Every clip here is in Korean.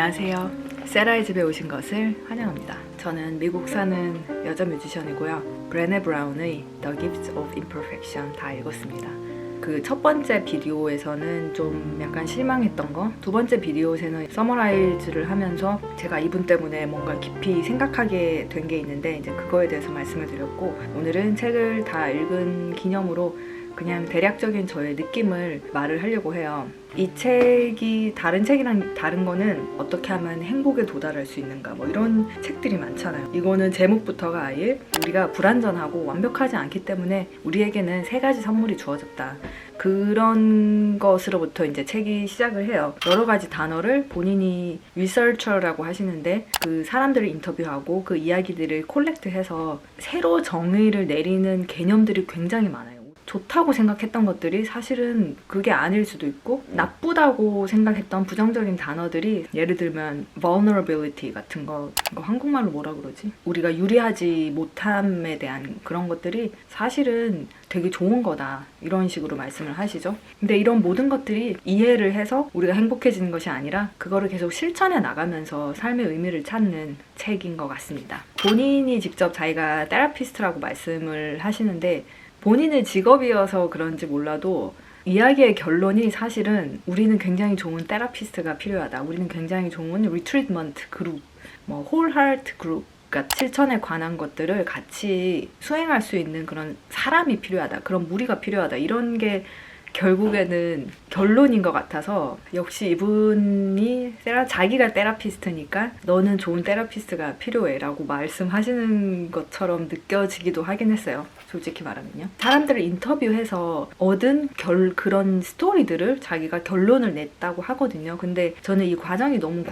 안녕하세요. 세라의 집에 오신 것을 환영합니다. 저는 미국 사는 여자 뮤지션이고요. 브레네 브라운의 The Gift of Imperfection 다 읽었습니다. 그 첫 번째 비디오에서는 좀 약간 실망했던 거, 두 번째 비디오에서는 서머라이즈를 하면서 제가 이분 때문에 뭔가 깊이 생각하게 된 게 있는데 이제 그거에 대해서 말씀을 드렸고, 오늘은 책을 다 읽은 기념으로 그냥 대략적인 저의 느낌을 말을 하려고 해요. 이 책이 다른 책이랑 다른 거는 어떻게 하면 행복에 도달할 수 있는가, 뭐 이런 책들이 많잖아요. 이거는 제목부터가 아예 우리가 불완전하고 완벽하지 않기 때문에 우리에게는 3가지 선물이 주어졌다. 그런 것으로부터 이제 책이 시작을 해요. 여러 가지 단어를 본인이 리서처라고 하시는데 그 사람들을 인터뷰하고 그 이야기들을 콜렉트해서 새로 정의를 내리는 개념들이 굉장히 많아요. 좋다고 생각했던 것들이 사실은 그게 아닐 수도 있고, 나쁘다고 생각했던 부정적인 단어들이 예를 들면 vulnerability 같은 거, 이거 한국말로 뭐라 그러지? 우리가 유리하지 못함에 대한 그런 것들이 사실은 되게 좋은 거다, 이런 식으로 말씀을 하시죠. 근데 이런 모든 것들이 이해를 해서 우리가 행복해지는 것이 아니라 그거를 계속 실천해 나가면서 삶의 의미를 찾는 책인 것 같습니다. 본인이 직접 자기가 테라피스트라고 말씀을 하시는데, 본인의 직업이어서 그런지 몰라도 이야기의 결론이 사실은 우리는 굉장히 좋은 테라피스트가 필요하다. 우리는 굉장히 좋은 리트리트먼트 그룹, 뭐 홀하트 그룹, 그러니까 실천에 관한 것들을 같이 수행할 수 있는 그런 사람이 필요하다. 그런 무리가 필요하다. 이런 게 결국에는 결론인 것 같아서, 역시 이분이 자기가 테라피스트니까 너는 좋은 테라피스트가 필요해 라고 말씀하시는 것처럼 느껴지기도 하긴 했어요. 솔직히 말하면요. 사람들을 인터뷰해서 얻은 그런 스토리들을 자기가 결론을 냈다고 하거든요. 근데 저는 이 과정이 너무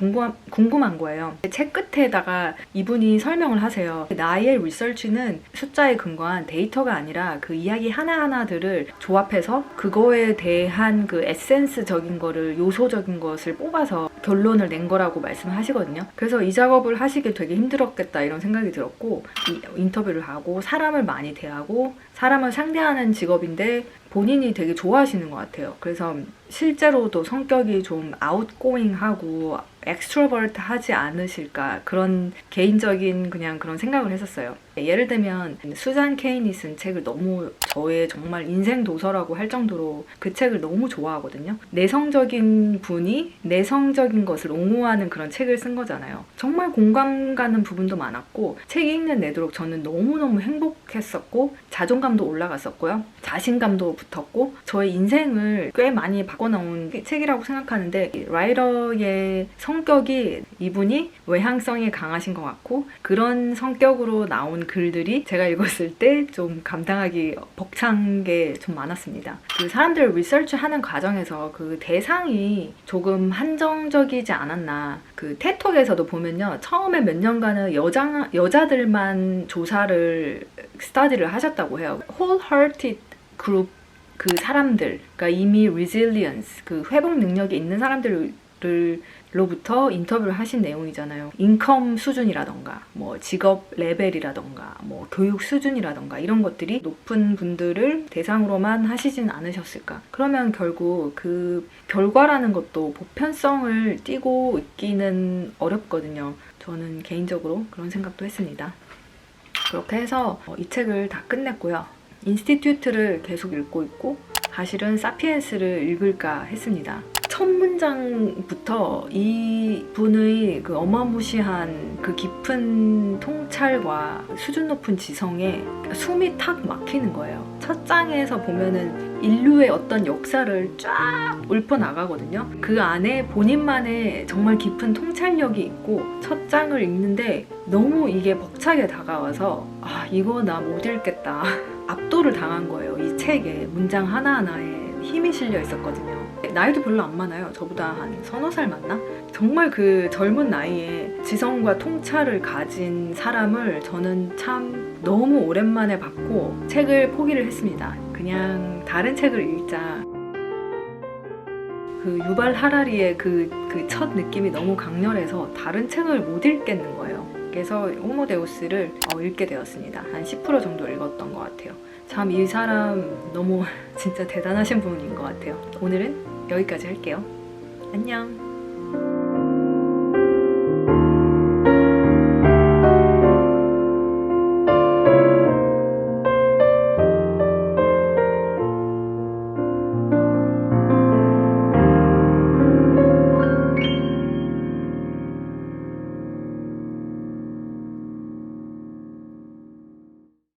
궁금한 거예요. 책 끝에다가 이분이 설명을 하세요. 나의 리서치는 숫자에 근거한 데이터가 아니라 그 이야기 하나하나들을 조합해서 그거에 대한 그 에센스적인 거를, 요소적인 것을 뽑아서 결론을 낸 거라고 말씀하시거든요. 그래서 이 작업을 하시기 되게 힘들었겠다 이런 생각이 들었고, 인터뷰를 하고 사람을 많이 대하고 사람을 상대하는 직업인데 본인이 되게 좋아하시는 것 같아요. 그래서 실제로도 성격이 좀 아웃고잉하고 엑스트로버트 하지 않으실까, 그런 개인적인 그냥 그런 생각을 했었어요. 예를 들면 수잔 케인이 쓴 책을 너무 저의 정말 인생 도서라고 할 정도로 그 책을 너무 좋아하거든요. 내성적인 분이 내성적인 것을 옹호하는 그런 책을 쓴 거잖아요. 정말 공감 가는 부분도 많았고, 책 읽는 내도록 저는 너무너무 행복했었고, 자존감도 올라갔었고요. 자신감도 붙었고, 저의 인생을 꽤 많이 바꿔놓은 책이라고 생각하는데, 라이터의 성격이, 이분이 외향성이 강하신 것 같고, 그런 성격으로 나온 글들이 제가 읽었을 때 좀 감당하기 벅찬 게 좀 많았습니다. 그 사람들 리서치 하는 과정에서 그 대상이 조금 한정적이지 않았나. 그 테톡에서도 보면요, 처음에 몇 년간은 여자들만 스터디를 하셨다고 해요. wholehearted 그룹, 그 사람들, 그러니까 이미 resilience, 그 회복 능력이 있는 사람들로부터 인터뷰를 하신 내용이잖아요. 인컴 수준이라던가, 뭐 직업 레벨이라던가, 뭐 교육 수준이라던가, 이런 것들이 높은 분들을 대상으로만 하시진 않으셨을까. 그러면 결국 그 결과라는 것도 보편성을 띠고 있기는 어렵거든요. 저는 개인적으로 그런 생각도 했습니다. 그렇게 해서 이 책을 다 끝냈고요. 인스티튜트를 계속 읽고 있고, 사실은 사피엔스를 읽을까 했습니다. 첫 문장부터 이분의 그 어마무시한 그 깊은 통찰과 수준 높은 지성에 숨이 탁 막히는 거예요. 첫 장에서 보면은 인류의 어떤 역사를 쫙 읊어나가거든요. 그 안에 본인만의 정말 깊은 통찰력이 있고, 첫 장을 읽는데 너무 이게 벅차게 다가와서 이거 나 못 읽겠다. 압도를 당한 거예요. 이 책에 문장 하나하나에 힘이 실려 있었거든요. 나이도 별로 안 많아요. 저보다 한 3-4살 많나? 정말 그 젊은 나이에 지성과 통찰을 가진 사람을 저는 참 너무 오랜만에 봤고, 책을 포기를 했습니다. 그냥 다른 책을 읽자. 그 유발 하라리의 그 첫 느낌이 너무 강렬해서 다른 책을 못 읽겠는 거예요. 그래서 호모데우스를 읽게 되었습니다. 한 10% 정도 읽었던 것 같아요. 참 이 사람 너무 진짜 대단하신 분인 것 같아요. 오늘은 여기까지 할게요. 안녕.